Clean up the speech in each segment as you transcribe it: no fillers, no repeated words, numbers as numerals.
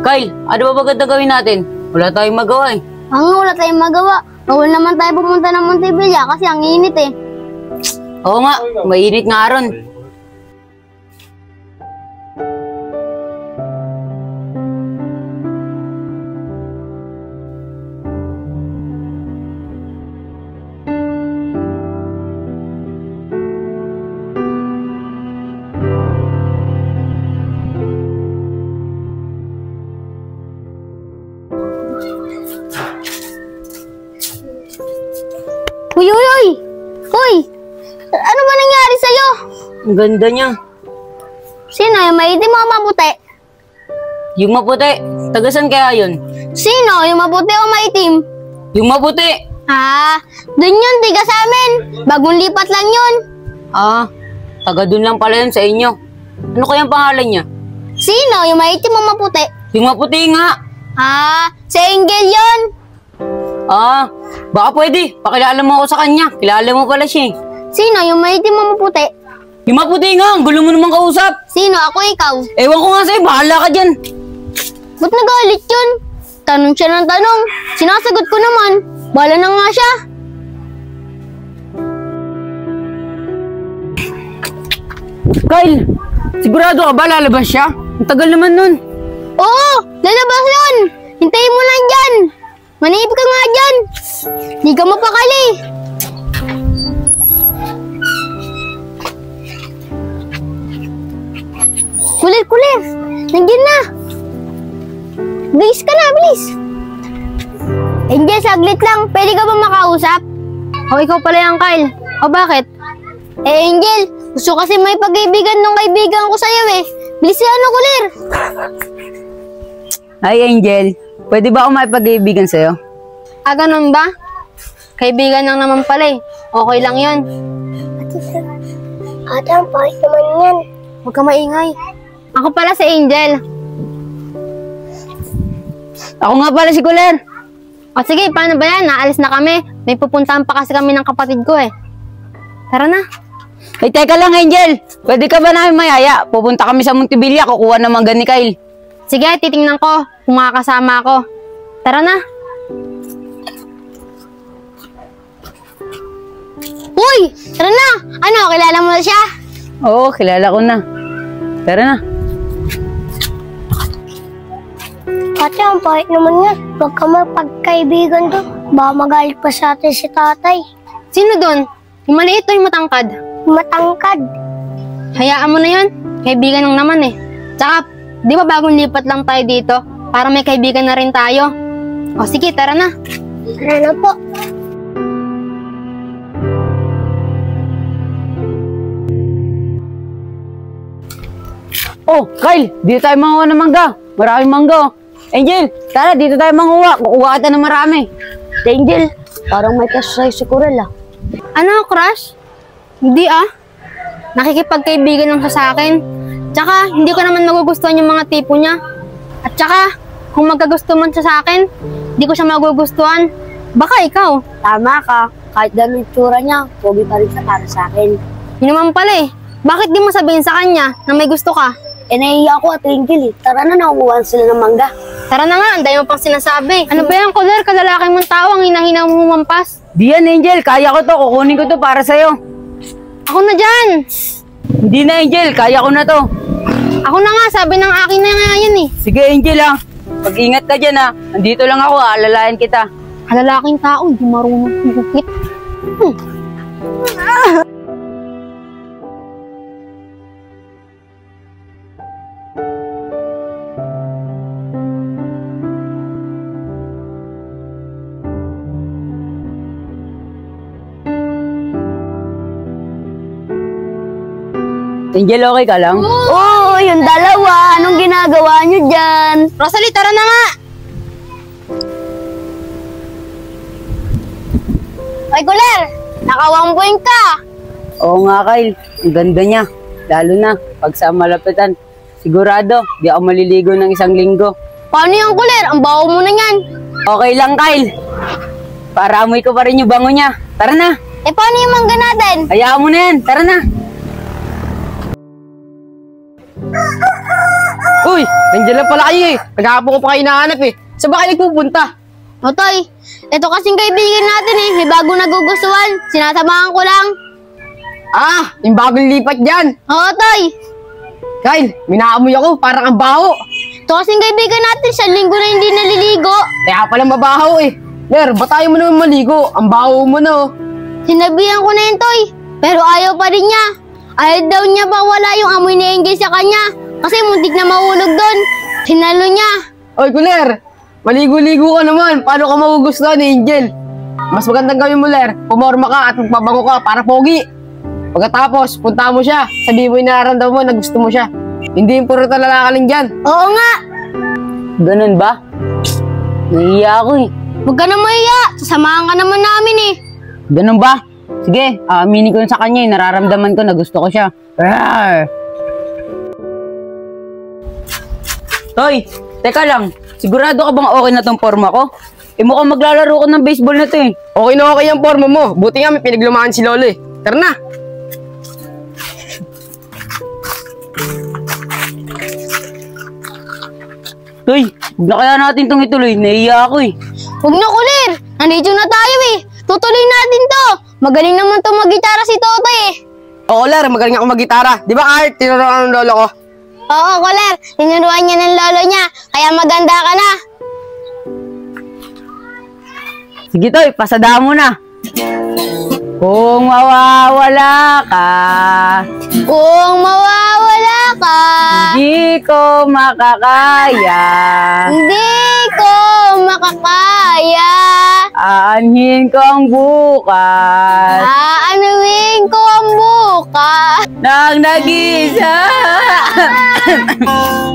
Kyle, ano ba maganda gawin natin? Wala tayong magawa eh. Wala tayong magawa. Bawal naman tayo pumunta ng Montevilla kasi ang init eh. Oo nga, mainit nga ron. Uy! Hoy! Ano ba nangyari sa'yo? Ang ganda niya. Sino? Yung maitim o maputi? Yung maputi, tagasan kaya yun? Sino? Yung maputi o maitim? Yung maputi! Dun yun, tiga sa amin. Bagong lipat lang yun. Taga dun lang pala yun sa inyo. Ano kayang pangalan niya? Sino? Yung maitim o maputi? Yung maputi nga. Si Angel yun. Baka pwede. Pakilala mo ako sa kanya. Kilala mo pala siya eh. Sino? Yung maitim o maputi? Yung maputi nga, ang gulo mo naman kausap. Sino? Ako, ikaw. Ewan ko nga sa'yo, bahala ka dyan. Ba't nagalit yun? Tanong siya ng tanong. Sinasagot ko naman. Bahala na nga siya. Kyle, sigurado ka ba lalabas siya? Ang tagal naman nun. Oo, lalabas yun. Hintayin mo lang dyan. Manihip ka nga dyan. Di ka mapakali. Kulir. Nandiyan na. Bilis ka na, bilis. Angel, saglit lang. Pwede ka ba makausap? Ikaw pala yan, Kyle. Bakit? Angel, gusto kasi may pag-ibigan ng kaibigan ko sa'yo eh. Bilis yan, Kulir. Hi, Angel. Pwede ba ako makipag-ibigan sa'yo? Ganun ba? Kaibigan lang naman pala eh. Okay lang yun. Ate, ang pahit naman yan. Huwag ka maingay. Ako pala si Angel. Ako nga pala si Kuler. Sige, paano ba yan? Naalis na kami. May pupuntahan pa kasi kami ng kapatid ko eh. Tara na. Ay, teka lang, Angel. Pwede ka ba namin mayaya? Pupunta kami sa Montevilla, kukuha ng mangga ni Kyle. Sige, titingnan ko kung makakasama ako. Tara na. Uy! Tara na! Ano, kilala mo na siya? Oo, kilala ko na. Tara na. Ate, ang pahit naman yan. Huwag ka mapagkaibigan doon. Baka magalit pa sa atin si tatay. Sino doon? Yung maliit o yung matangkad? Matangkad. Hayaan mo na yun. Kaibigan lang naman eh. Tsaka, di ba bagong lipat lang tayo dito? Para may kaibigan na rin tayo. Sige, tara na. Tara na po. Kyle, dito tayo manguha ng mangga. Maraming mangga. Angel, tara, dito tayo manguha. Kukuha kita ng marami. Angel, parang may crush sa'yo si Corel ah. Ano, crush? Hindi ah. Nakikipagkaibigan lang siya sa akin. Tsaka, hindi ko naman magugustuhan yung mga tipo niya. At tsaka, kung magkagusto man siya sa akin, hindi ko siya magugustuhan. Baka ikaw. Tama ka. Kahit ganun yung tsura niya, pogi pa rin siya para sa akin. Yun naman pala eh. Bakit di mo sabihin sa kanya na may gusto ka? Nahihiya ako at Angel eh. Tara na, nakukuhaan sila ng mangga. Tara na nga, ang dami mo pang sinasabi. Ano ba yan, Kuler? Kalalaki mong tao, ang hinahina mo humampas. Di yan, Angel. Kaya ko to. Kukunin ko to para sa'yo. Ako na dyan. Hindi na, Angel. Kaya ko na to. Ako na nga, sabi ng akin na nga yan eh. Sige, Angel ah. Pag-ingat ka dyan ah. Nandito lang ako, alalayan kita. Kalalaking tao, di marunong bukit. Angel, okay ka lang? Oo, yung dalawa. Anong ginagawa nyo dyan? Rosalie, tara na nga. Ay, Kuler, naka-1 point ka. Oo nga, Kyle. Ang ganda niya. Lalo na, pag sa malapitan. Sigurado, di ako maliligo ng 1 linggo. Paano yung Kuler? Ang baho mo na yan. Okay lang, Kyle. Para amoy ko pa rin yung bango niya. Tara na. Paano yung mangga natin? Hayaan mo na yan. Tara na. Uy! nandiyan lang pala kayo eh. Naghahapon ko pa kayo hinahanap eh. Saan ba kayo nagpupunta? O, Toy, ito kasing kaibigan natin eh. May bago nagugustuhan. Sinasamahan ko lang. Ah, yung bagong lipat dyan. Oo, Toy. Kyle, minaamoy ako, parang ang baho. Ito kasing kaibigan natin, 1 linggo na hindi naliligo. Kaya pala mabaho eh. Ler, ba't tayo mo naman maligo? Ang baho mo na oh. Sinabihan ko na yun, Toy. Pero ayaw pa rin niya. Ayaw daw niya ba wala yung amoy ni Angel sa kanya. Kasi muntik na mahulog doon. Sinalo niya. Oy, Kuler, maligo-ligo ka naman. Paano ka magugustuhan ni Angel? Mas magandang gawin mo, Ler. Pumorma ka at magpabango ka para pogi. Pagkatapos, punta mo siya. Sabihin mo yung nararamdaman mo na gusto mo siya. Hindi yung puro talala ka lang dyan. Oo nga. Ganun ba? Nahiya ako eh. Huwag ka na mahiya. Sasamahan ka naman namin eh. Ganun ba? Sige, aaminin ko sa kanya eh. Nararamdaman ko na gusto ko siya. Rawr! Toy, teka lang. Sigurado ka bang okay na tong forma ko? Eh mukhang maglalaro ko ng baseball na to eh. Okay na okay ang forma mo. Buti nga may pinaglumaan si Lolo eh. Tara na. Toy, huwag na kaya natin itong ituloy. Nahiya ako eh. Huwag na, Kulir. Nandito na tayo eh. Tutuloy natin to. Magaling naman to mag-gitara si Toto eh. Oo, Ler, magaling ako mag-gitara. Di ba, Art? Tinuruan ng lolo ko. Oo, Kulir. Tinuruan niya ng lolo niya. Kaya maganda ka na. Sige Toy, pasada mo na. Kung mawawala ka, Kung mawawala ka, di ko makakaya. hindi ko makakaya. Aanhin ko ang bukas Aanuin ko ang bukas. nang nag-isa.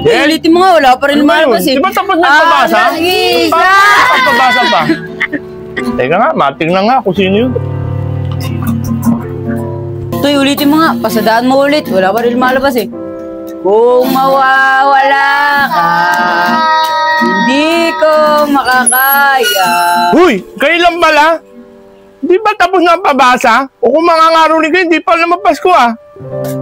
Ulitin mo nga, wala pa rin lumalabas eh. Di ba tapos nagpabasa? Nag-isa. Nagpabasa pa. Teka nga, matingnan nga kung sino yun. Toy, ulitin mo nga. Pasadaan mo ulit. Wala pa rin lumalabas eh. Kung mawawala ka, hindi ko makakaya. Huy, kailan pala? Di ba tapos na ang pabasa? O kung mangangaroling kayo, hindi pa naman Pasko ah.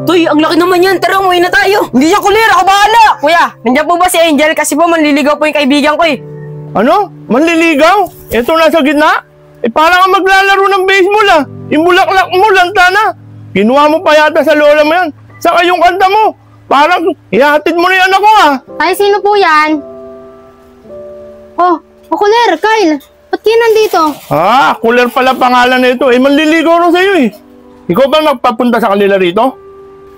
Toy, ang laki naman yan. Tara, umuwi na tayo. Hindi niya, Kulir. Ako bahala. Kuya, nandiyan po ba si Angel? Kasi po manliligaw po yung kaibigan ko eh. Ano? Manliligaw? Ito nasa gitna? Eh parang ka maglalaro ng baseball ah. Yung bulaklak mo, lanta na. Kinuha mo pa yata sa lola mo yan. Saka yung kanta mo. Parang ihatid mo na yan ako ah. Ay, sino po yan? Oh, Kulir, Kyle. Ba't kayo nandito? Ah, Kuler pala pangalan na ito. Eh manliligaw rin sa'yo eh. Ikaw ba magpapunta sa kanila rito?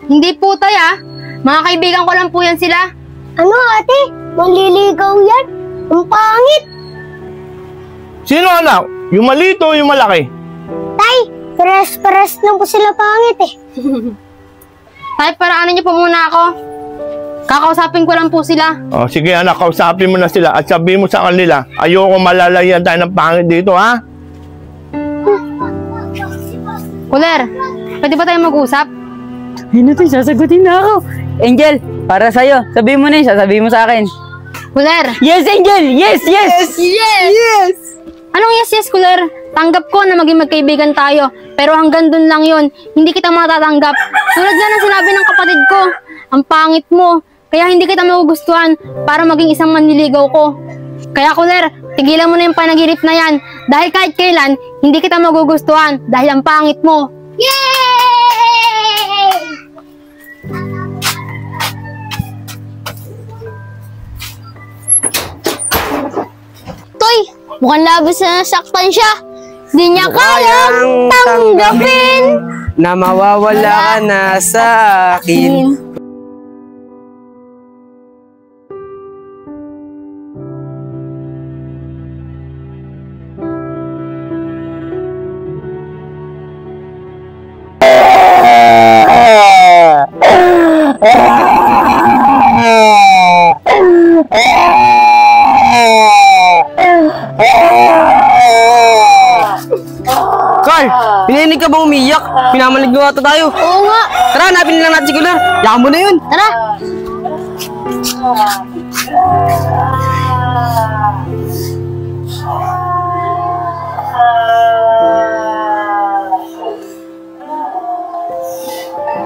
Hindi po, Tay ah. Mga kaibigan ko lang po yan sila. Ano ate? Manliligaw yan? Ang pangit! Sino anak? Yung malito o yung malaki? Tay, pares-pares lang po sila pangit eh. Tay, paraanan niyo po muna ako. Kakausapin ko lang po sila. Oh, sige anak, kausapin mo na sila at sabihin mo sa kanila, ayoko malalayan tayo ng pangit dito ha? Kulir, pwede ba tayo mag-usap? Ayun na Toy, sasagutin na ako. Angel, para sa'yo. Sabihin mo na yun, sasabihin mo sa akin. Kulir! Yes, Angel! Yes, yes! Yes! Anong yes, Kulir? Tanggap ko na maging magkaibigan tayo. Pero hanggang dun lang yun. Hindi kita matatanggap. Tulad nga ng sinabi ng kapatid ko. Ang pangit mo. Kaya hindi kita magugustuhan para maging isang manliligaw ko. Kaya Kulir, tigilan mo na yung panaginip na yan. Dahil kahit kailan, hindi kita magugustuhan dahil ang pangit mo. Yay! Toy, mukhang labis na nasaktan siya. Di niya kayang tanggapin. Na mawawala ka na sa akin. Carl, pininig ka bang umiyak? Pinamalig mo ata tayo. Oo nga. Tara, hanapin lang natin si Kulir. Yakan mo na yun. Tara.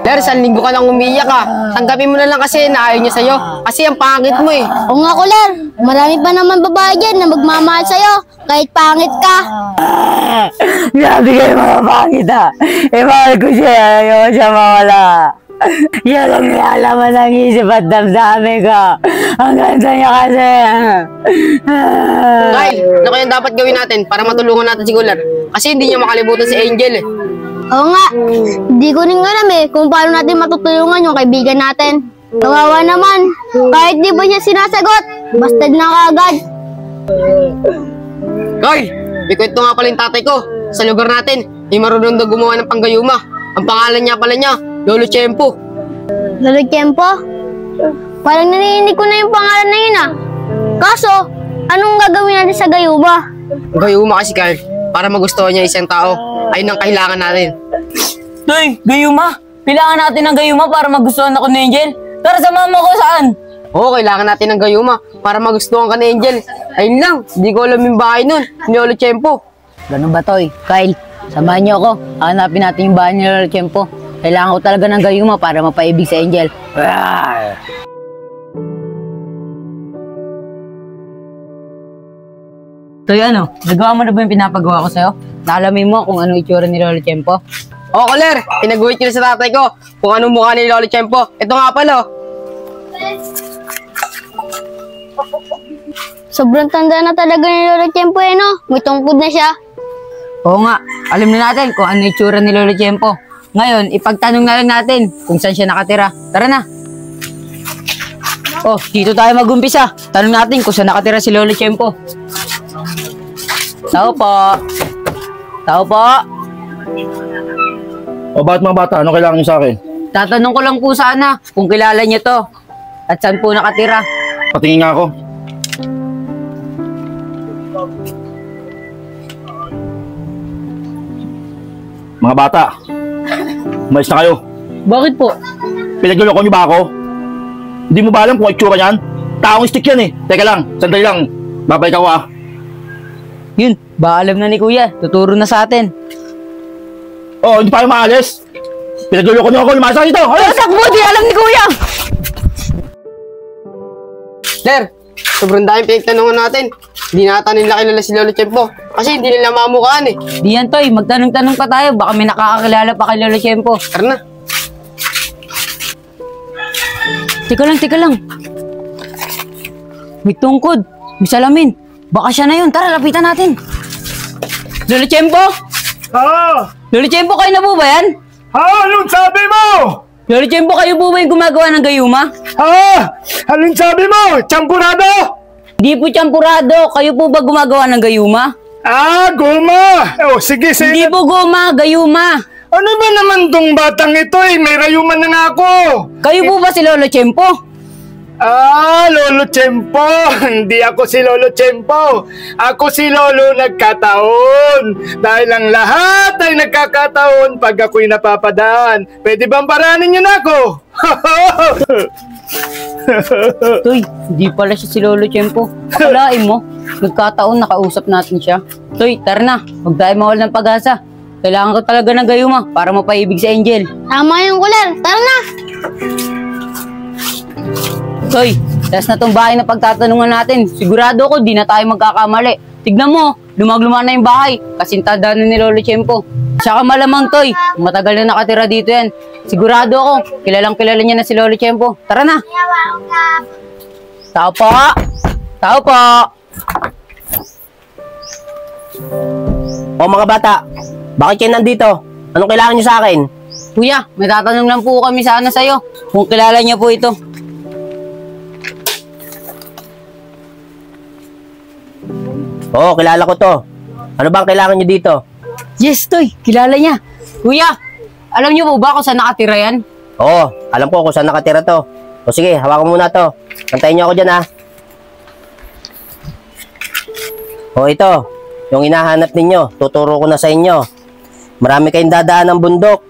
Ler, 1 linggo ka nang umiiyak Tanggapin mo na lang kasi na ayaw niya sa'yo. Kasi ang pangit mo eh. Oo nga, Kuler. Marami pa naman babae dyan na magmamahal sa'yo. Kahit pangit ka. Grabe kayo mga pangit mahal ko siya. Ayaw ko siya mawala. Yan ang nialaman ng isip at damdamin ko. Ang ganda niya kasi. Kyle, ano kaya dapat gawin natin para matulungan natin si Kuler? Kasi hindi niya makalimutan si Angel eh. Oo nga. Hindi ko rin alam kung paano natin matutulungan yung kaibigan natin. Kawawa naman. Kahit di ba niya sinasagot, bastard na kaagad. Kyle, may kwento nga pala yung tatay ko. Sa lugar natin, may marunong daw gumawa ng panggayuma. Ang pangalan niya pala Lolo Chempo. Lolo Tiempo? Parang narinig ko na yung pangalan na yun Kaso, anong gagawin natin sa gayuma? Ang gayuma kasi Kyle, para magustuhan niya isang tao, ayun ang kailangan natin. Toy, gayuma. Kailangan natin ng gayuma para magustuhan ako ni Angel. Tara, samahan mo ko saan? Oo, kailangan natin ng gayuma para magustuhan ka ni Angel. Ayun lang, hindi ko alam yung bahay nun, ni Lolo Chempo. Ganun ba, Toy? Kyle, samahan niyo ako. Hanapin natin yung bahay ni Lolo Chempo. Kailangan ko talaga ng gayuma para mapaibig sa Angel. Toy, ano? Nagawa mo na ba yung pinapagawa ko sa'yo? Naalamin mo kung ano itsura ni Lolo Chempo? Oo, Kuler, pinaguhit ko na sa tatay ko kung anong mukha ni Lolo Chempo. Ito nga pala. Sobrang tanda na talaga ni Lolo Tiempo no? May tungkod na siya. Oo nga, alam na natin kung ano itsura ni Lolo Chempo. Ngayon, ipagtanong na lang natin kung saan siya nakatira. Tara na! Oh, dito tayo mag-umpisa. Tanong natin kung saan nakatira si Lolo Chempo. Tao po! Tao po! O bakit mga bata? Ano kailangan niyo sa akin? Tatanong ko lang po sana kung kilala niyo to. At saan po nakatira. Patingin nga ako. Mga bata, umalis na kayo. Bakit po? Pinagluloko niyo ba ako? Hindi mo ba alam kung itsura niyan? Taong stick yan eh. Teka lang, sandali lang. Babalik ako Yun, ba alam na ni Kuya. Tuturo na sa atin. Oh, hindi pa kayo maalis. Pinagluloko niyo ako, lumasa dito. Alis! Takbo, di alam ni Kuya! Ler, sobrang daming pinagtanungan natin. Hindi nata nila kilala si Lolo Chempo. Kasi hindi nila mamukhaan eh. Di yan, Toy. Magtanong-tanong pa tayo. Baka may nakakakilala pa kay Lolo Chempo. Tara na. Teka lang. May tungkod. May salamin. Baka siya na yun. Tara, lapitan natin. Lolo Chempo? Lolo Chempo, kayo na po ba yan? Anong sabi mo? Lolo Chempo, kayo po ba yung gumagawa ng gayuma? Anong sabi mo? Champurado? Di po champurado. Kayo po ba gumagawa ng gayuma? Guma! Sige, Hindi po guma, gayuma. Ano ba naman tong batang ito eh? May rayuman na nga ako! Kayo po ba si Lolo Chempo? Lolo Chempo! Hindi ako si Lolo Chempo! Ako si Lolo Nagkataon! Dahil ang lahat ay nagkakataon pag ako'y napapadaan. Pwede bang paranin niyo na ako? Toy, hindi pala siya si Lolo Chempo. Akalain mo, nagkataon nakausap natin siya. Toy, tara na. Huwag tayo mawal ng pag-asa. Kailangan ko talaga ng gayuma para mapaibig sa Angel. Tama yung Kuler. Tara na! Toy, last na tong bahay na pagtatanungan natin. Sigurado ko di na tayo magkakamali. Tignan mo, lumag-luma na yung bahay. Kasintada na ni Lolo Chempo. Saka malamang, Toy, matagal na nakatira dito yan. Sigurado ako, kilalang-kilala niya na si Lolo Chempo. Tara na! Tao po! Tao po! O mga bata, bakit kayo nandito? Anong kailangan niyo sa akin? Kuya, may tatanong lang po kami sana sa'yo. Kung kilala niya po ito. Oo, kilala ko to. Ano bang kailangan niyo dito? Yes, Toy, kilala niya. Kuya, alam niyo po ba kung saan nakatira yan? Oo, alam ko kung saan nakatira to. O sige, hawakan mo muna to. Antayin niyo ako dyan ha. O ito, yung hinahanap ninyo, tuturo ko na sa inyo. Marami kayong dadaan ng bundok.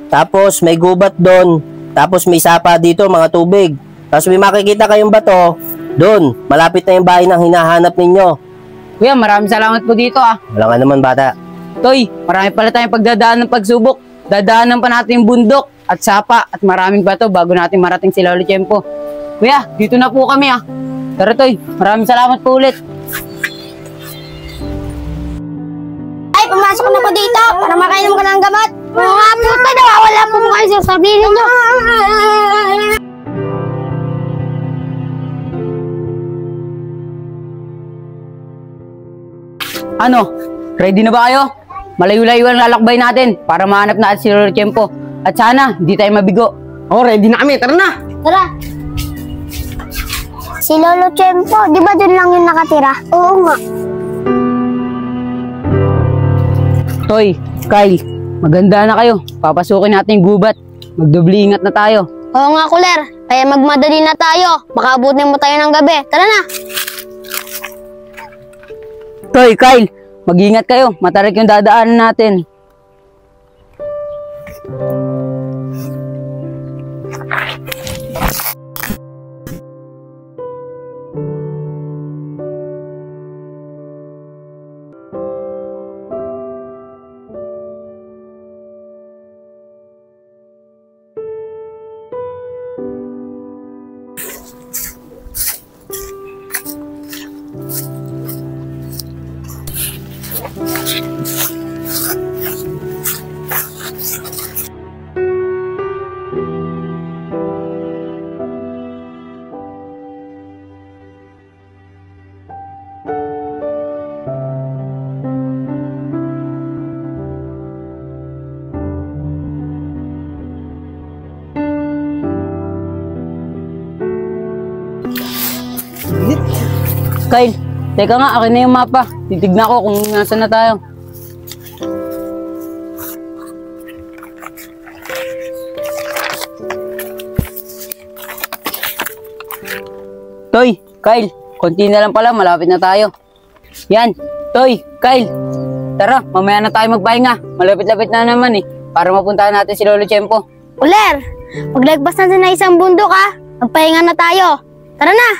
Tapos may gubat doon. Tapos may sapa dito, mga tubig. Tapos may makikita kayong bato. Doon, malapit na yung bahay ng hinahanap ninyo. Kuya, maraming salamat po dito Wala nga naman bata. Toy, marami pala tayong pagdadaan ng pagsubok. Dadaanan pa natin yung bundok. at sapa at maraming bato bago natin marating si Lolo Chempo. Kuya, dito na po kami ah. Tara Toy, maraming salamat po ulit. Ay, pumasok na po dito para makainom ka ng gamot. Mga puta, nawawala po mo kayo sa sabihin niyo. Ano, ready na ba kayo? Malayo-layo ang lalakbay natin para mahanap natin si Lolo Chempo. At sana, hindi tayo mabigo. Oh, ready na kami. Tara na. Tara. Si Lolo Chempo, di ba dun lang yung nakatira? Oo nga. Toy, Kyle, maganda na kayo. Papasukin natin yung gubat. Magdubli ingat na tayo. Oo nga, Kuler. Kaya magmadali na tayo. Baka abutin mo tayo ng gabi. Tara na. Toy, Kyle, mag-ingat kayo. Matarik yung dadaanan natin. Kyle, teka nga, akin na yung mapa. Titignan ko kung nasaan na tayo. Toy, Kyle, konti na lang pala, malapit na tayo. Yan, Toy, Kyle, tara, mamaya na tayo magpahinga. Malapit-lapit na naman eh, para mapuntahan natin si Lolo Chempo. Kuler, paglagpas natin na isang bundok ha. Magpahinga na tayo. Tara na.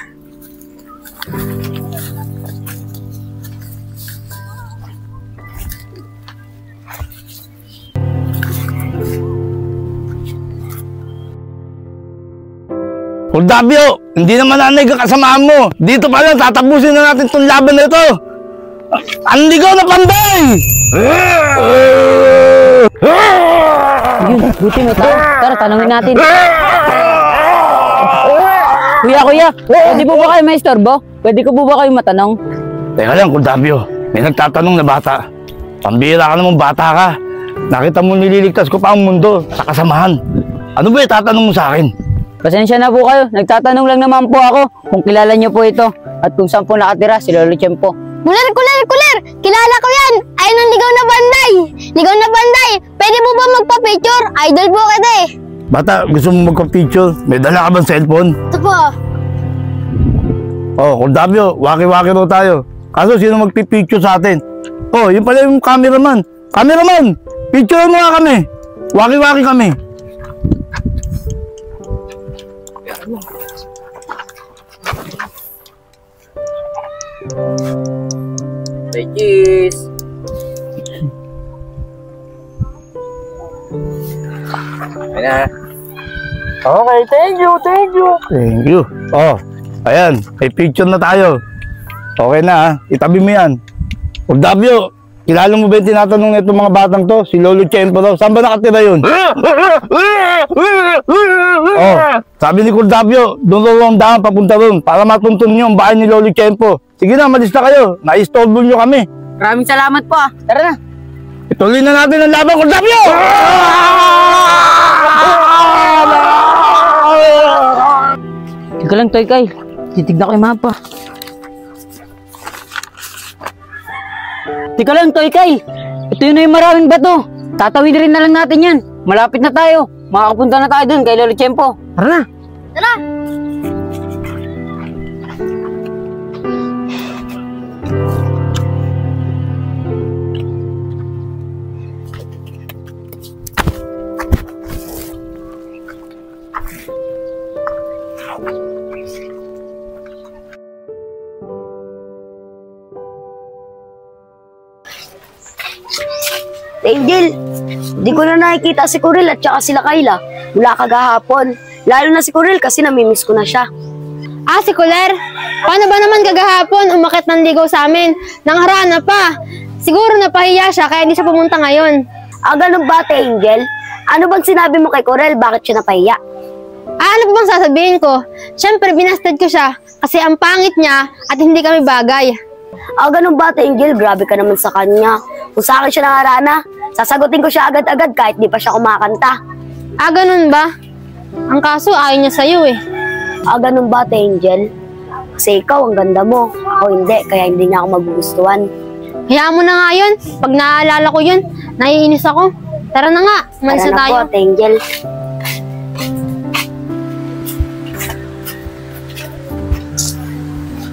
Oldavio, hindi naman nanay ka kasamahan mo. Dito pa lang, tatapusin na natin itong laban na ito. Ang ligaw na panday! Yun, buti may tao. Tara, tanungin natin. Kuya, pwede po ba kayo may istorbo? Pwede ko po ba kayo matanong? Teka lang, Oldavio, may nagtatanong na bata. Pambira ka naman bata ka. Nakita mo nililigtas ko pa ang mundo sa kasamahan. Ano ba tatanong mo sa akin? Pasensya na po kayo. Nagtatanong lang naman po ako kung kilala niyo po ito at kung saan po nakatira si Lolo Chempo. Kuler! Kilala ko yan! Ayun ang ligaw na banday! Ligaw na banday! Pwede mo ba magpa-picture? Idol po kita eh! Bata, gusto mo magpa-picture? May dala ka bang cellphone? Ito po. Oh, Oldavio, waki-waki daw tayo. Kaso sino magpipicture sa atin? Oh, yun pala yung cameraman. Cameraman! Picture mo nga kami. Waki-waki kami. Cheers! Okay, thank you. Thank you. Oh, ayan, may picture na tayo. Okay na ha, itabi mo yan. Oldavio, kilala mo ba yung tinatanong na itong mga batang to? Si Lolo Chempo daw. Saan ba nakatira yun? Oh, sabi ni Oldavio, doon daw ang daan papunta doon para matuntun niyo ang bahay ni Lolo Chempo. Sige na, malis na kayo. Na-istorbo niyo kami. Maraming salamat po ah. Tara na. Ituloy na natin ang laban, Oldavio! Teka lang, Toy Kyle. Titignan ko yung mapa. Teka lang, Toy Kyle. Ito yun na yung maraming bato. Tatawid rin na lang natin yan. Malapit na tayo. Makakapunta na tayo dun kay Lolo Chempo. Tara na. Tara! Angel, di ko na nakikita si Corel at saka sila Kayla mula kagahapon. Lalo na si Corel kasi namimiss ko na siya. Ah, si Kuler, paano ba naman kagahapon umakit ng ligaw sa amin? Nangarana pa. Siguro napahiya siya kaya hindi siya pumunta ngayon. Ah, ganun ba, Ate Angel? Ano bang sinabi mo kay Corel? Bakit siya napahiya? Ah, ano pa bang sasabihin ko? Siyempre, binasted ko siya kasi ang pangit niya at hindi kami bagay. Ah, ganun ba, Ate Angel? Grabe ka naman sa kanya. Kung sa akin siya nangarana, sasagutin ko siya agad-agad kahit di pa siya kumakanta. Ah, ganun ba? Ang kaso, ayaw niya sa'yo eh. Ah, ganun ba, Ate Angel? Kasi ikaw, ang ganda mo. Ako hindi, kaya hindi niya ako magugustuhan. Hayaan mo na nga yun. Pag naaalala ko yun, naiinis ako. Tara na nga, umalis na tayo. Tara na po, Ate Angel.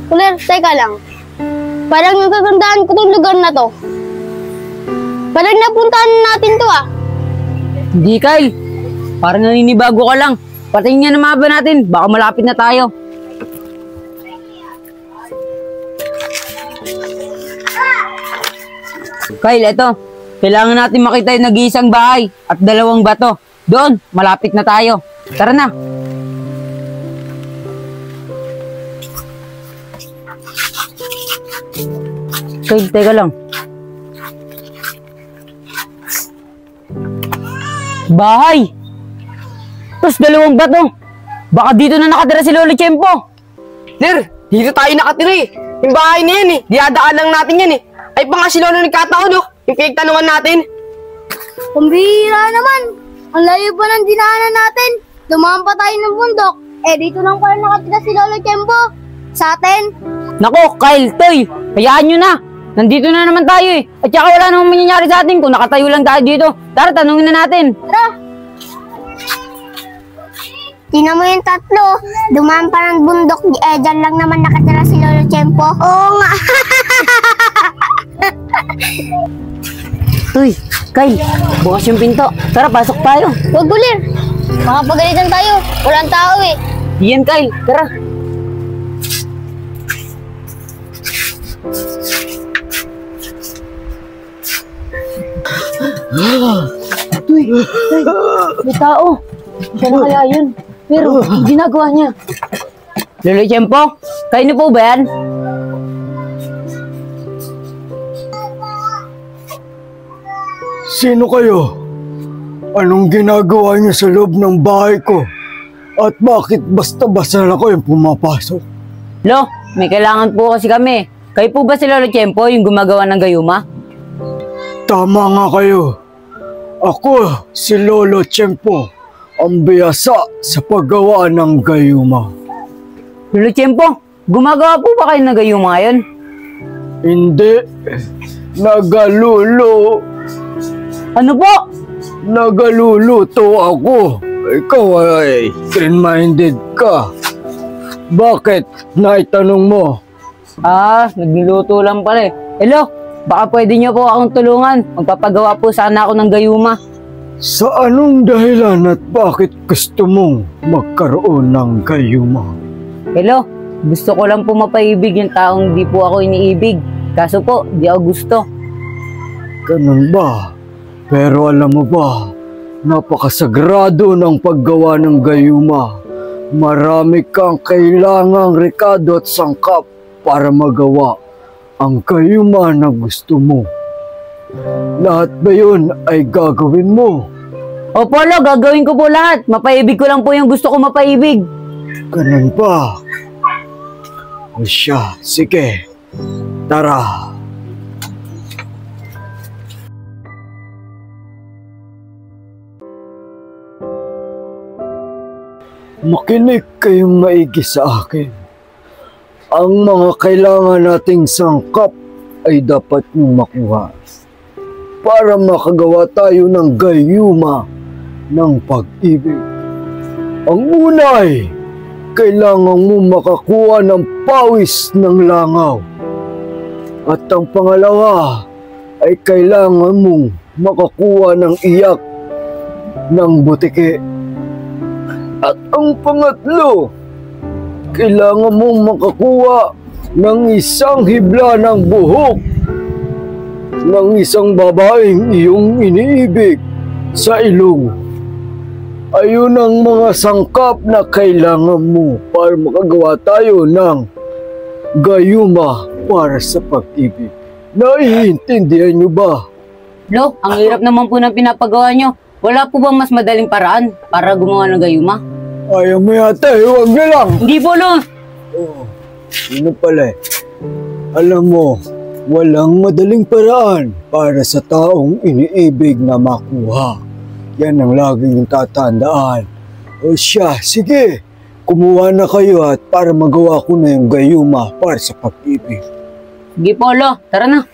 Kuler, teka lang. Parang natatandaan ko tong lugar na to. Parang napuntahan natin to ah. Hindi, Kyle. Parang naninibago ka lang. Patayin nga naman ba natin? Baka malapit na tayo. Kyle, eto. Kailangan natin makita yung nag-iisang bahay at 2 bato. Doon, malapit na tayo. Tara na. Kyle, teka lang. Bahay! Tapos 2 bato. Baka dito na nakatira si Lolo Tiyempo. Ler, dito tayo nakatira eh. Yung bahay na yan eh. Diadaan lang natin yan eh. Ay pa nga si Lolo nagkataon oh. Yung pinagtanungan natin. Kumbira naman. Ang layo pa ng dinaanan natin. Dumaan pa tayo ng bundok. Eh, dito lang pala nakatira si Lolo Tiyempo. Sa atin. Nako, Kyle, Toy, hayaan nyo na. Nandito na naman tayo eh. At saka wala namang mangyayari sa atin kung nakatayo lang tayo dito. Tara, tanungin na natin. Tara. Tingnan mo yung tatlo. Dumaan pa ng bundok. Eh, dyan lang naman nakatira si Lolo Tiyempo. Oo nga. Toy, Kyle, bukas yung pinto. Tara, pasok tayo. Huwag Kuler. Makapagalitan tayo. Walang tao eh. Iyan, Kyle, tara. Toy, may tao. Siya na kaya yun. Pero, ginagawa niya. Lolo Tiyempo, kayo na po ba yan? Sino kayo? Anong ginagawa niyo sa loob ng bahay ko? At bakit basta-basta na ako yung pumapasok? Lo, may kailangan po kasi kami. Kayo po ba si Lolo Tiyempo yung gumagawa ng gayuma? Tama nga kayo. Ako, si Lolo Tiyempo, ang biyasa sa paggawa ng gayuma. Lolo Tiyempo, gumagawa po ba kayo ng gayuma ngayon? Hindi. Nagalulo. Ano po? Nagaluluto ako. Ikaw ay green-minded ka. Bakit? Naitanong mo. Ah, nagluluto lang pala eh. Hello, baka pwede niyo po akong tulungan. Magpapagawa po sana ako ng gayuma. Sa anong dahilan at bakit gusto mong magkaroon ng gayuma? Hello, gusto ko lang po mapaibig yung taong di po ako iniibig. Kaso po, di ako gusto. Ganun ba? Pero alam mo ba, napakasagrado ng paggawa ng gayuma. Marami kang kailangang rekado at sangkap para magawa ang gayuma na gusto mo. Lahat ba yun ay gagawin mo? Opo, Lo, gagawin ko po lahat. Mapaibig ko lang po yung gusto ko mapaibig. Ganun ba? O siya, sige. Tara. Makinig kayong maigi sa akin. Ang mga kailangan nating sangkap ay dapat niyong makuha para makagawa tayo ng gayuma ng pag-ibig. Ang una ay kailangan mo makakuha ng pawis ng langaw. At ang pangalawa ay kailangan mong makakuha ng iyak ng butike. At ang pangatlo, kailangan mong makakuha ng isang hibla ng buhok ng isang babaeng iyong iniibig sa ilong. Ayun ang mga sangkap na kailangan mo para makagawa tayo ng gayuma para sa pag-ibig. Naiintindihan niyo ba? Lo, ang hirap naman po ng pinapagawa nyo. Wala po bang mas madaling paraan para gumawa ng gayuma? Ayaw mo yata, huwag na lang. Hindi po, Lo. Oh, yun pala eh. Alam mo, walang madaling paraan para sa taong iniibig na makuha. Yan ang laging tatandaan. O siya, sige, kumuha na kayo at para magawa ko na yung gayuma para sa pag-ibig. Sige po, Lo. Tara na.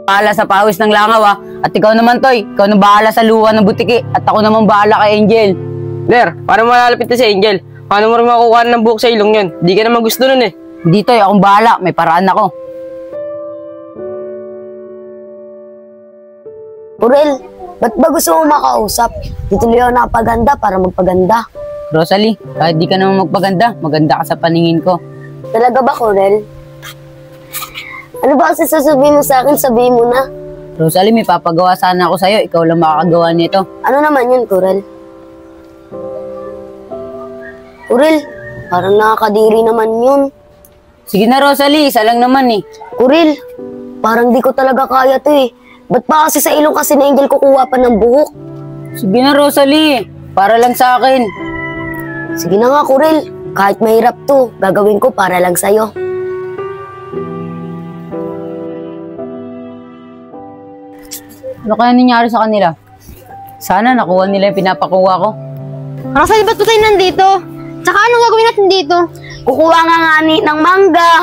Bahala sa pawis ng langaw At ikaw naman, Toy. Ikaw na bahala sa luha ng butiki. At ako naman bahala kay Angel. Ler, paano malalapit na si Angel? Paano mo rin makukuha ng buhok sa ilong yun? Di ka naman gusto nun eh. Hindi, Toy. Akong bahala. May paraan ako. Kurel, ba't ba gusto mo makausap? Dito lang ako nakapaganda para magpaganda. Rosalie, kahit di ka naman magpaganda, maganda ka sa paningin ko. Talaga ba, Kurel? Ano ba kasi sasabihin mo sa akin? Sabihin mo na. Rosalie, may papagawa sana ako sa'yo. Ikaw lang makakagawa nito. Ano naman yun, Kurel? Kurel, parang nakakadiri naman yun. Sige na, Rosalie. Isa lang naman eh. Kurel, parang di ko talaga kaya to eh. Ba't pa kasi sa ilong kasi na Angel kukuha pa ng buhok? Sige na, Rosalie. Para lang sa akin. Sige na nga, Kurel. Kahit mahirap to, gagawin ko para lang sa'yo. Ano kaya nangyari sa kanila? Sana nakuha nila yung pinapakuha ko. Rosalie, ba't po tayo nandito? Tsaka anong gagawin natin dito? Kukuha nga ng mangga.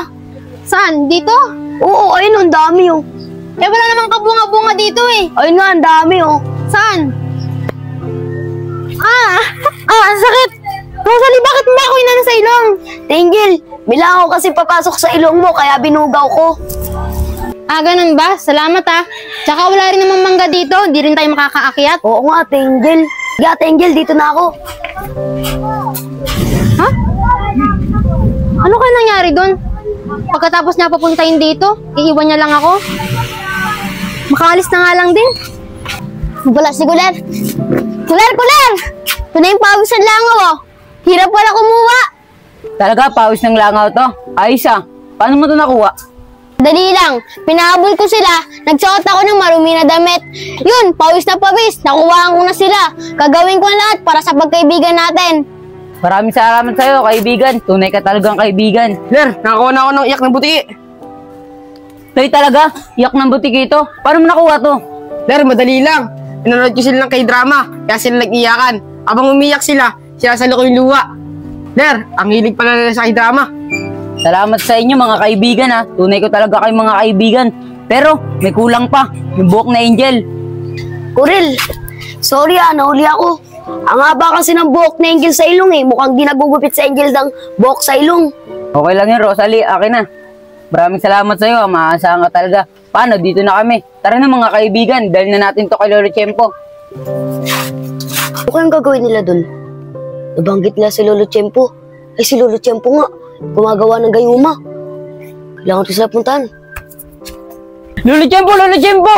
Saan? Dito? Oo, ayun, ang dami oh. Eh, wala namang kabunga-bunga dito eh. Ayun nga, ang dami oh. Saan? Ang sakit! Rosalie, bakit mo ako inano sa ilong? Angel, bilang ako kasi papasok sa ilong mo, kaya binugaw ko. Ganun ba? Salamat Tsaka wala rin namang mangga dito, di rin tayo makakaakyat. Oo nga, Ate Angel. Sige, Ate Angel, dito na ako. Ha? Ano kaya nangyari doon? Pagkatapos niya papuntahin dito, iiwan niya lang ako. Makaalis na nga lang din. Wala si Kuler. Kuler! Ito na yung pawis ng langaw oh. Hirap wala kumuha. Talaga, pawis ng langaw to. Ayos Paano mo to nakuha? Dali lang, pinahabol ko sila, nagsuot ako ng marumi na damit. Yun, pawis na pawis, nakuhaan ko na sila. Gagawin ko ang lahat para sa pagkaibigan natin. Maraming salamat sa'yo, kaibigan. Tunay ka talagang kaibigan. Ler, nakakuha na ako ng iyak ng butiki. Toy talaga, iyak ng butiki ito. Paano mo nakuha to? Ler, madali lang. Pinanood ko sila ng K-drama, kaya sila nag-iyakan. Abang umiyak sila, sinasalo ko yung luha. Ler, ang hilig pala nila sa K-drama. Salamat sa inyo mga kaibigan Tunay ko talaga kayong mga kaibigan. Pero may kulang pa, yung buhok na Angel. Kurel, sorry nahuli ako. Ang haba kasi ng buhok na Angel sa ilong eh. Mukhang di nagugupit sa Angel ng buhok sa ilong. Okay lang yun, Rosalie. Akin na. Maraming salamat sa'yo. Maasahan ka talaga. Paano? Dito na kami. Tara na mga kaibigan. Dahil na natin to kay Lolo Chempo. Ano kayong gagawin nila dun? Nabanggit nila si Lolo Chempo. Ay si Lolo Chempo nga. Gumagawa ng gayuma. Kailangan ko sila puntahan. Lolo Chempo! Lolo Chempo!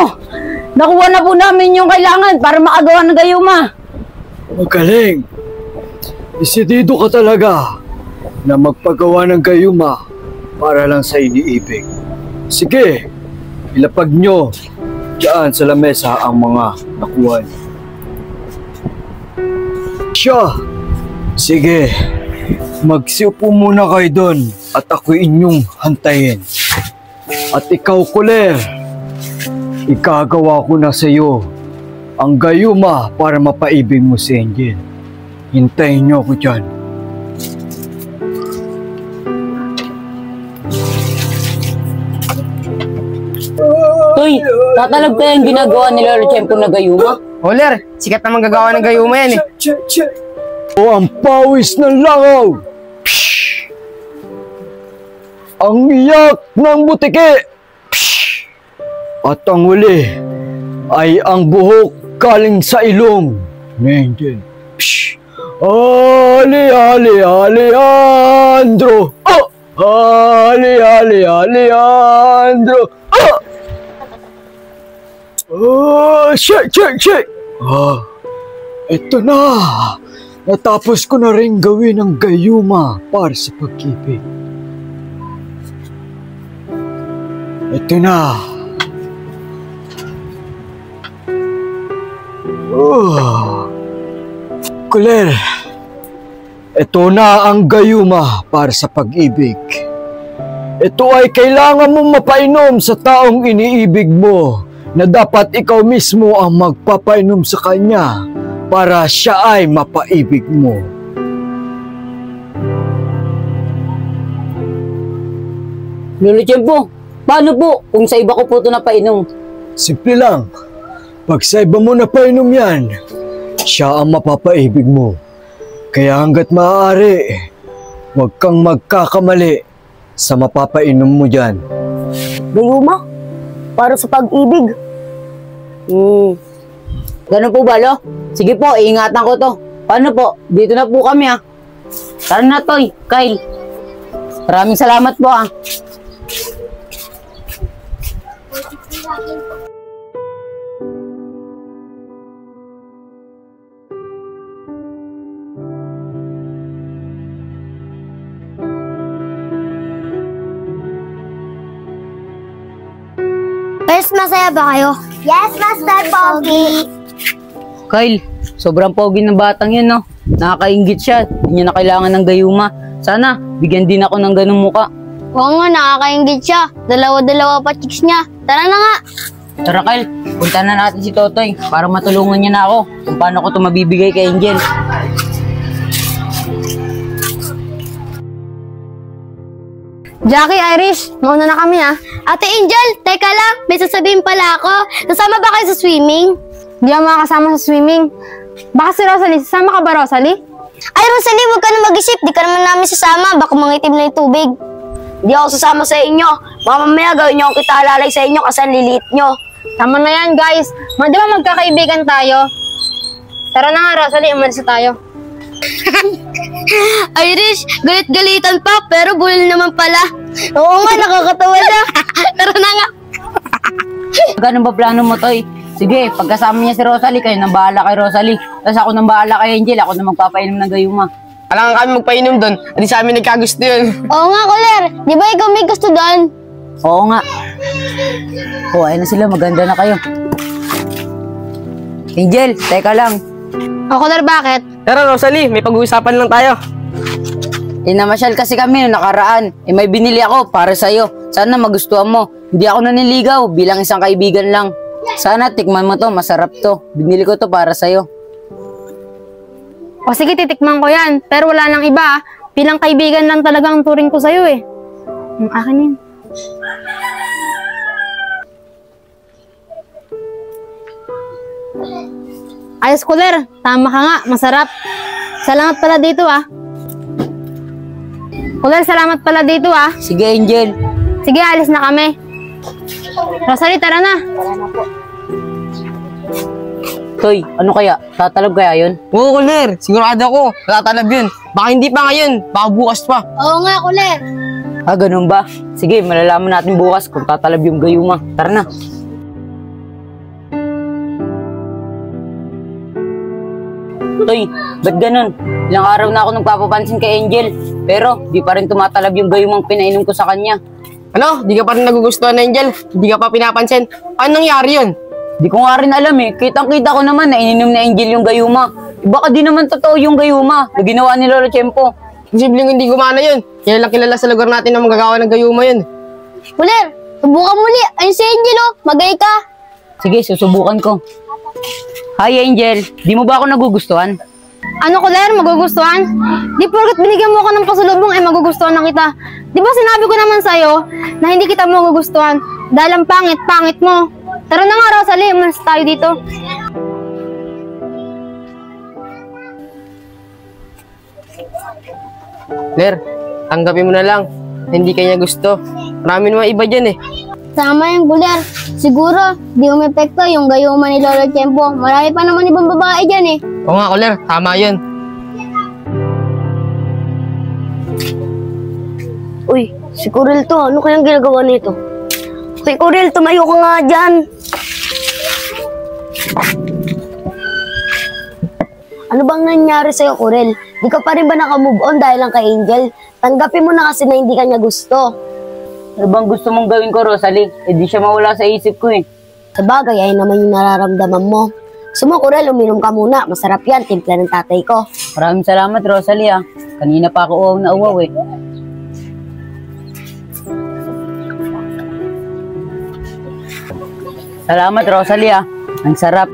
Nakuha na po namin yung kailangan para makagawa ng gayuma. Magaling. Desidido ka talaga na magpagawa ng gayuma para lang sa iniibig. Sige, ilapag nyo diyan sa lamesa ang mga nakuha niyo. Siya, sige, magsiupo muna kayo doon at ako inyong hantayin. At ikaw, Kuler, ikagawa ko na sa iyo ang gayuma para mapaibig mo si Angel. Hintayin niyo ako dyan. Toy, tatalag tayo yung ginagawa ni Lolo Chempo na gayuma. Ler, sikat naman gagawa ng gayuma yan eh. O ang pawis ng langaw! Psh! Ang iyak ng butiki! Psh! At ang huli ay ang buhok galing sa ilong ni Angel. Psh! Alejandro! Alejandro! Shake! Ito na! Natapos ko na rin gawin ang gayuma para sa pag-ibig. Ito na! Kuler, ito na ang gayuma para sa pag-ibig. Ito ay kailangan mong mapainom sa taong iniibig mo na dapat ikaw mismo ang magpapainom sa kanya para siya ay mapaibig mo. Lolo Chempo, paano po kung sa iba ko po ito napainom? Simple lang. Pag sa iba mo napainom yan, siya ang mapapaibig mo. Kaya hanggat maaari, huwag kang magkakamali sa mapapainom mo dyan. Gayuma? Para sa pag-ibig? Ganun po ba, Lo? Sige po, iingatan ko to. Paano po? Dito na po kami, ha? Tara na, Toy, Kyle. Maraming salamat po, ha? Guys, masaya ba kayo? Yes, Master Pogi! Kyle, sobrang pogi ng batang yun, no? Nakakaingit siya. Hindi niya na kailangan ng gayuma. Sana, bigyan din ako ng ganung muka. Oo nga, nakakaingit siya. Dalawa-dalawa pa chicks niya. Tara na nga! Tara, Kyle, punta na natin si Totoy para matulungan niya na ako kung paano ko ito mabibigay kay Angel. Jackie, Irish, mauna na kami ah. Ate Angel, teka lang, may sasabihin pala ako. Kasama ba kayo sa swimming? Hindi ako makakasama sa swimming. Baka si Rosalie, sasama ka ba, Rosalie? Ay, Rosalie, huwag ka na mag-isip. Di ka naman namin sasama. Baka mangitim na yung tubig. Hindi ako sasama sa inyo. Mamaya gawin niyo ang kita alalay sa inyo kasi ang liliit nyo. Tama na yan, guys. Di ba magkakaibigan tayo? Tara na nga, Rosalie, umalis na tayo. Irish, galit-galitan pa, pero bulil naman pala. Oo nga, nakakatawa na. Tara na nga. Ganun ba plano mo, Toy? Sige, pagkasama niya si Rosalie, kayo nang bahala kay Rosalie. Tapos ako nang bahala kay Angel, ako nang magpapainom ng gayuma. Alam kami magpainom doon. Hindi sa amin nagkagusto yun. Oo nga, Kuler. Di ba ikaw may gusto doon? Oo nga. O, ayun na sila, maganda na kayo. Angel, teka lang. O, Kuler, bakit? Tara Rosalie, may pag-uusapan lang tayo. Namasyal kasi kami noong nakaraan. May binili ako para sa'yo. Sana magustuhan mo. Hindi ako naniligaw bilang isang kaibigan lang. Sana tikman mo to, masarap to. Binili ko to para sa'yo. O sige, titikman ko yan. Pero wala nang iba ah. Bilang kaibigan lang talaga ang turing ko sa'yo eh. Akin yun. Ayos, Kuler. Tama ka nga. Masarap. Salamat pala dito ah. Kuler, salamat pala dito ah. Sige, Angel. Sige, alis na kami. Rosalie, tara na. Toy, ano kaya? Tatalab kaya yun? Oo, Kuler. Sigurado ako. Tatalab yun. Baka hindi pa ngayon. Baka bukas pa. Oo nga, Kuler. Ah, ganun ba? Sige, malalaman natin bukas kung tatalab yung gayuma. Tara na. Toy, ba't ganun? Ilang araw na ako nagpapapansin kay Angel. Pero, di pa rin tumatalab yung gayumang pinainom ko sa kanya. Ano? Di ka pa rin nagugustuhan na Angel? Di ka pa pinapansin? Paano nangyari yun? Di ko nga rin alam eh. Kitang-kita ko naman na ininom na Angel yung gayuma. Baka di naman totoo yung gayuma na ginawa ni Lolo Chempo. Posibleng hindi gumana yun. Kaya lang kilala sa lugar natin na magagawa ng gayuma yun. Kuler, subukan muli. Ayun si Angel oh. Magay ka. Sige, susubukan ko. Hi Angel, di mo ba ako nagugustuhan? Ano, Kuler? Magugustuhan? Di porket binigyan mo ako ng pasalubong ay magugustuhan na kita. Di ba sinabi ko naman sa'yo na hindi kita magugustuhan dahil ang pangit mo. Tara na nga, Rosalie. Mas tayo dito. Claire, tanggapin mo na lang. Hindi kanya gusto. Marami naman iba dyan eh. Tama yung Kuler. Siguro, di umepekto yung gayuma ni Lolo Tiempo. Marami pa naman ibang babae dyan eh. Oo nga, Kuler. Tama yun. Uy, si Kurel to. Ano kayang ginagawa nito? Uy, Kurel, tumayo ka nga dyan. Ano bang nangyari sa'yo, Kurel? Di ka pa rin ba naka-move on dahil lang kay Angel? Tanggapin mo na kasi na hindi ka niya gusto. Ano bang gusto mong gawin ko, Rosalie? Eh di siya mawala sa isip ko eh. Sa bagay, ay naman yung nararamdaman mo. Sumo, Kurel, uminom ka muna. Masarap yan, timpla ng tatay ko. Maraming salamat, Rosalie ah. Kanina pa ako uwaw na uwaw eh. Salamat, Rosalie ah. Ang sarap.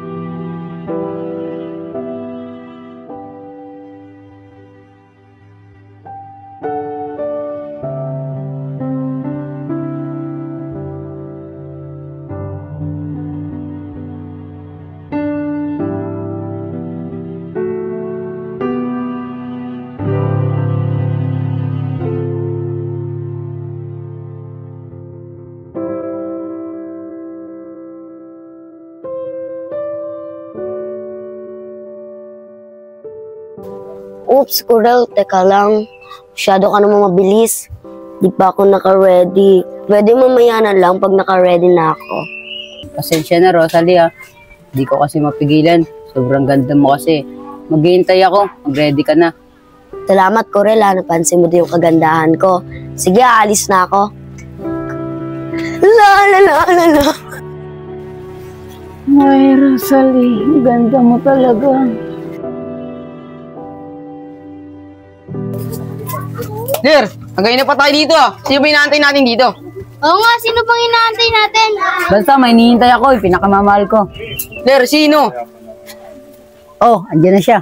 Oops, Kurel, teka lang. Masyado ka naman mabilis. Di pa ako naka-ready. Pwede mamaya na lang pag naka-ready na ako. Pasensya na, Rosalie ah. Di ko kasi mapigilan. Sobrang ganda mo kasi. Maghihintay ako. Mag-ready ka na. Salamat, Kurel, ha. Napansin mo din yung kagandahan ko. Sige, aalis na ako. La la la la la. Ay, Rosalie. Ganda mo talaga. Ler, hanggang na pa tayo dito ah. Sino ba inaantay natin dito? Oo nga, sino pang inaantay natin? Basta may hinihintay ako eh. Pinakamamahal ko. Ler, sino? Oh, andyan na siya.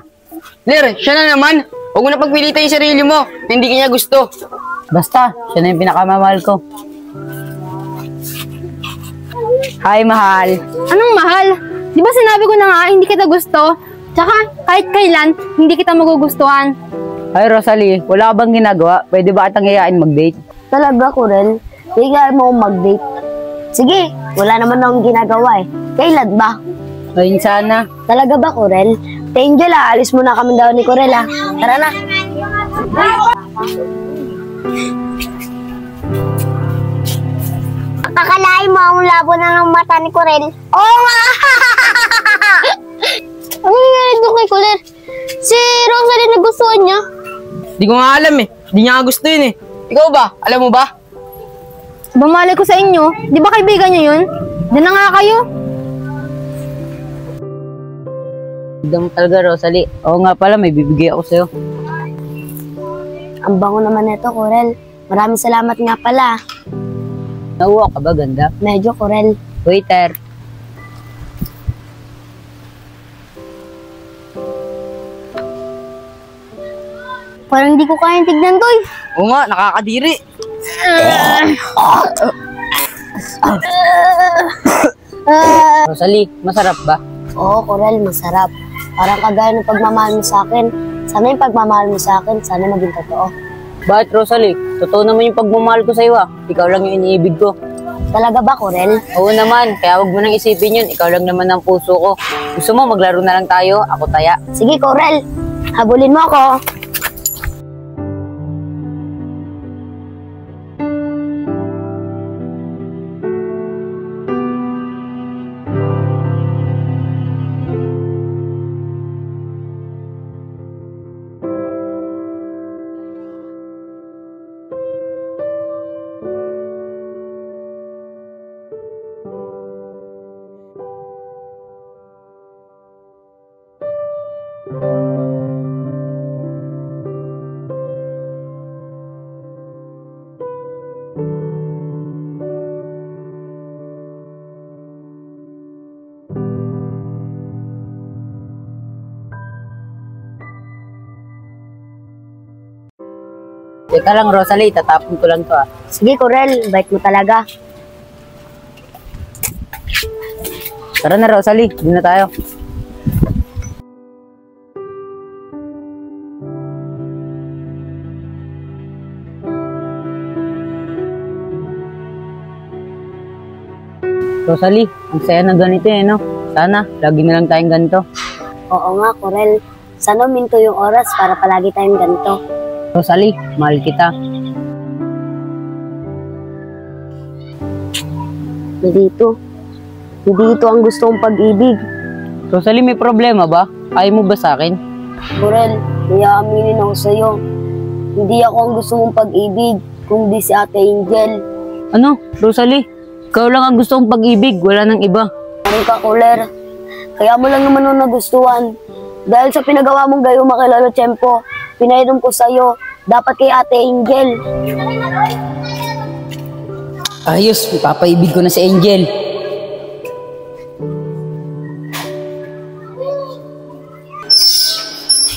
Ler, siya na naman. Huwag mo na pagpilitan yung sarili mo na hindi ka niya gusto. Basta, siya na yung pinakamamahal ko. Hi, mahal. Anong mahal? Di ba sinabi ko na nga, hindi kita gusto? Tsaka, kahit kailan, hindi kita magugustuhan. Hi, Rosalie. Wala ka bang ginagawa? Pwede ba kitang iyain mag-date? Talaga, Kurel? Bigla mo mag-date. Sige, wala naman akong ginagawa eh. Kailan ba? Ngayon sana. Talaga ba, Kurel? Angel, alis muna kami daw ni Kurel, ha? Tara na. Akalain mo ang labo na ng mata ni Kurel. Oo nga! Ano nangyari doon kay Kuler? Si Rosalie nagustuhan niya. Di ko nga alam eh. Di niya nga gusto yun eh. Ikaw ba? Alam mo ba? Bumalik ko sa inyo. Di ba kaibigan niyo yun? Diyan na nga kayo. Ganda mo talaga, Rosalie. Oo nga pala, may bibigay ako sa'yo. Ang bango naman nito, Kurel. Maraming salamat nga pala. Nauwa ka ba, ganda? Medyo, Kurel. Waiter. Parang di ko kayang tignan to eh. Oo nga, nakakadiri. Rosalie, masarap ba? Oo, Kurel, masarap. Parang kagaya ng pagmamahal mo sa akin. Sana yung pagmamahal mo sa akin, sana maging totoo. Bakit, Rosalie? Totoo naman yung pagmamahal ko sa'yo ah. Ikaw lang yung iniibig ko. Talaga ba, Kurel? Oo naman, kaya huwag mo nang isipin yun. Ikaw lang naman ang puso ko. Gusto mo, maglaro na lang tayo. Ako taya. Sige, Kurel. Habulin mo ako. Teka lang, Rosalie. Tatapon ko lang to ah. Sige, Kurel. Bait mo talaga. Tara na, Rosalie. Hindi na tayo. Rosalie, ang saya na ganito eh, no? Sana, lagi na lang tayong ganito. Oo nga, Corel. Sana minto yung oras para palagi tayong ganito. Rosalie, mahal kita. Hindi ito ang gusto kong pag-ibig. Rosalie, may problema ba? Ayaw mo ba sa akin? Corel, kaya aminin ako sa'yo. Hindi ako ang gusto mong pag-ibig, kundi si Ate Angel. Ano, Rosalie? Ikaw lang ang gusto kong pag-ibig, wala nang iba. Ano ka, Kuler? Kaya mo lang naman nung nagustuhan. Dahil sa pinagawa mong gayuma kay Lolo Tiyempo, pinainom ko sa'yo, dapat kay Ate Angel. Ayos, ipapaibig ko na si Angel.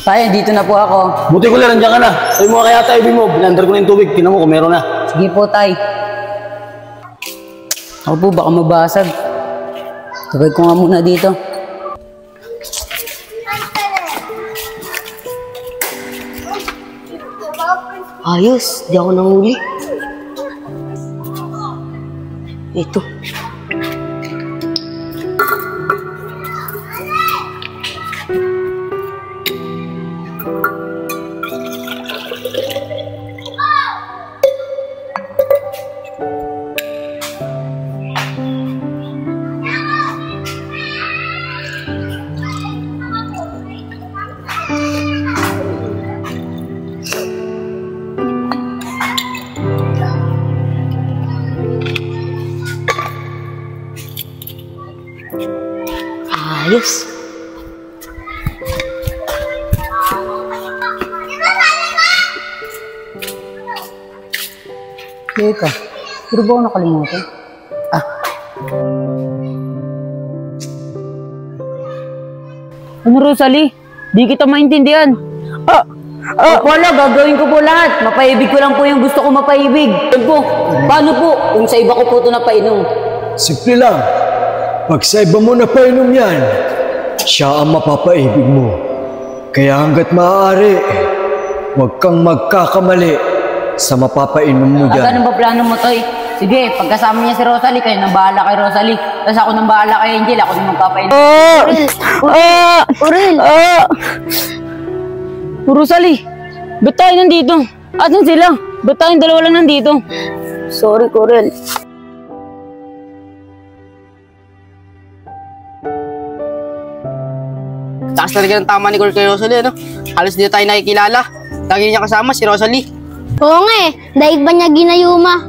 Tayo, dito na po ako. Buti ko lang, nandiyan ka na. Sabi mo kaya tayo, ibig mo. Binander ko na yung tubig. Tingnan mo kung meron na. Sige po, tay. Ako po, baka mabasag. Tagay ko nga muna dito. Ayos, di ako nanguli. Ito. Ayos. Teka, pero ba ako nakalimutan? Ano, Rosalie? Di kita maintindihan. Wala, gagawin ko po lahat. Mapaibig ko lang po yung gusto ko mapaibig. Yan po. Paano po kung sa iba ko po ito napainom? Simple lang. Pag sa iba mo napainom yan, siya ang mapapaibig mo. Kaya hanggat maaari, huwag kang magkakamali sa mapapainom mo dyan. Ganun ba plano mo, Toy? Sige, pagkasama niya si Rosalie, kayo nang bahala kay Rosalie. Tapos ako nang bahala kay Angel, ako nang magpapainom. Rosalie, ba't tayo nandito? Asan sila? Ba't tayong dalawa lang nandito? Sorry, Corel. Takas talaga ng tama ni Col kay Rosalie, ano? Halos di tayo nakikilala. Lagi niya kasama si Rosalie. Oo nga eh, daig ba niya ginayuma?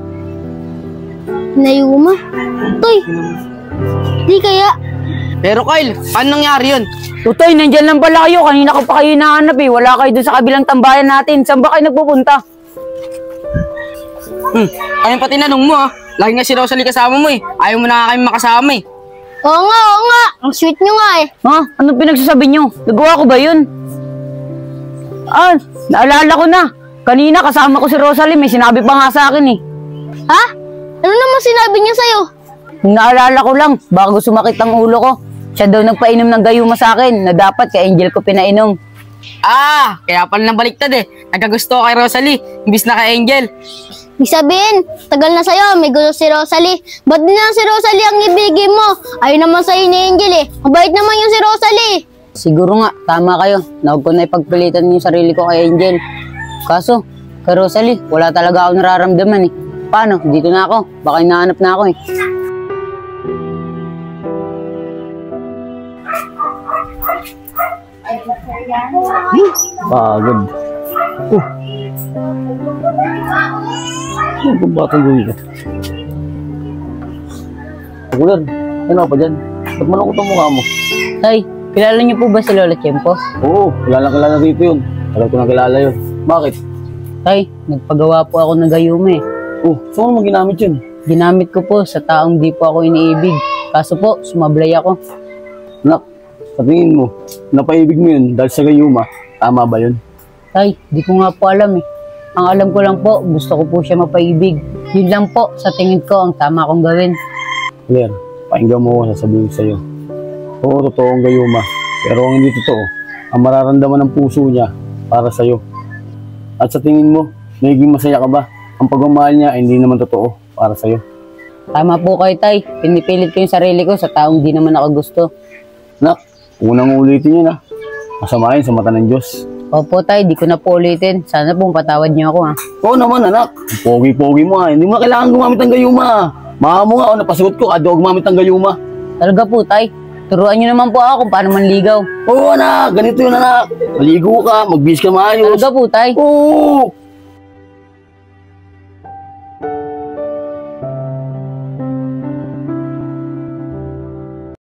Ginayuma? Toy, di kaya? Pero Kyle, paano nangyari yun? Tutoy, nandyan lang pala kayo. Kanina ko pa kayo hinahanap eh. Wala kayo doon sa kabilang tambayan natin. Saan ba kayo nagpupunta? Ayun pa tinanong mo ah. Lagi nga si Rosalie kasama mo eh. Ayaw mo na nga kami makasama eh. Oo nga. Ang sweet nyo nga eh. Ha? Anong pinagsasabi nyo? Nagawa ko ba yun? Naalala ko na. Kanina kasama ko si Rosalie. May sinabi pa nga sa akin eh. Ha? Ano naman sinabi niya sa'yo? Naalala ko lang. Bago sumakit ang ulo ko. Siya daw nagpainom ng gayuma sa akin na dapat kay Angel ko pinainom. Kaya pala nabaliktad eh. Nagkagusto ko kay Rosalie, imbis na kay Angel. Ibig sabihin, tagal na sa'yo, may gusto si Rosalie. Ba't di na si Rosalie ang ibigin mo? Ayaw naman sa'yo ni Angel eh. Mabait naman yung si Rosalie. Siguro nga, tama kayo. Nawag ko na ipagpilitan yung sarili ko kay Angel. Kaso, kay Rosalie, wala talaga ako nararamdaman eh. Paano? Dito na ako. Baka hinahanap na ako eh. Pagod. Ano ba batang gawin ko? Pagulan, ano pa dyan? Ba't malungkot ang mukha mo? Tay, kilala niyo po ba si Lola Tiyempo? Oo, kilala rito yun. Alam ko na kilala yun. Bakit? Tay, nagpagawa po ako ng gayuma eh. Oh, saan mo ginamit yun? Ginamit ko po sa taong di po ako iniibig. Kaso po, sumablay ako. Nak, sa tingin mo, napaibig mo yun dahil sa gayuma. Tama ba yun? Tay, di ko nga po alam eh. Ang alam ko lang po, gusto ko po siya mapaibig. Yun lang po, sa tingin ko, ang tama kong gawin. Claire, pakinggan mo ako sasabihin sa'yo. Oo, totoo ang gayuma. Pero ang hindi totoo, ang mararamdaman ng puso niya para sa'yo. At sa tingin mo, nagiging masaya ka ba? Ang pagmamahal niya ay hindi naman totoo para sa'yo. Tama po kayo, tay. Pinipilit ko yung sarili ko sa taong di naman ako gusto. Nak, unang ulitin yun ha. Masama yun sa mata ng Diyos. Opo, tay. Di ko na po ulitin. Sana pong patawad niyo ako, ha. Oo naman anak, ang pogi-pogi mo ha. Hindi mo na kailangan gumamit ng gayuma ha. Mama mo nga, napasuot ko, ado gumamit ng gayuma. Talaga po, tay. Turuan niyo naman po ako kung paano manligaw. Oo anak, ganito yun anak. Maligo ka, magbihis ka maayos. Talaga po, tay. Oo,